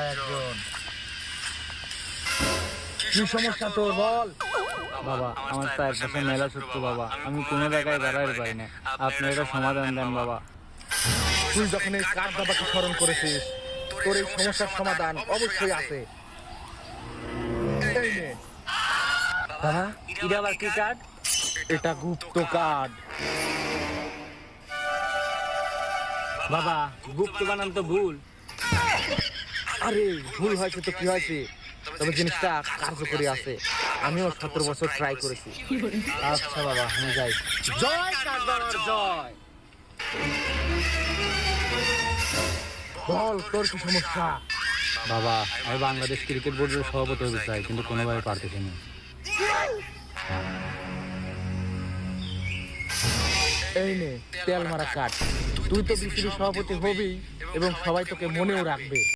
একজন। কি সমস্যা তোর বল? বাবা আমার চারপাশে মেলা শত্রু বাবা, আমি কোনো জায়গায় বেড়াইতে পারি না, আপনি এটা সমাধান দেন বাবা। তুই যখন এই কাঠ বাবাকে স্মরণ করেছিস, তোর এই সমস্যার সমাধান অবশ্যই আছে। এই নে। বাবা এটা আবার কি কার্ড? এটা গুপ্ত কার্ড। বাবা গুপ্ত বানান তো ভুল। আরে ভুল হয়েছে তো কি হয়েছে, তবে জিনিসটা কার্যকরী আছে। আমিও 17 বছর ট্রাই করেছি। আচ্ছা বাবা আমি যাই। জয় কাঠ বাবার জয়। বল তোর কি সমস্যা? বাবা আমি বাংলাদেশ ক্রিকেট বোর্ডের সভাপতি হতে চাই, কিন্তু কোনোভাবে পারতেছি না। এই নে তেল মারা কাঠ। তুই তো বিসিবি সভাপতি হবি এবং সবাই তোকে মনেও রাখবে।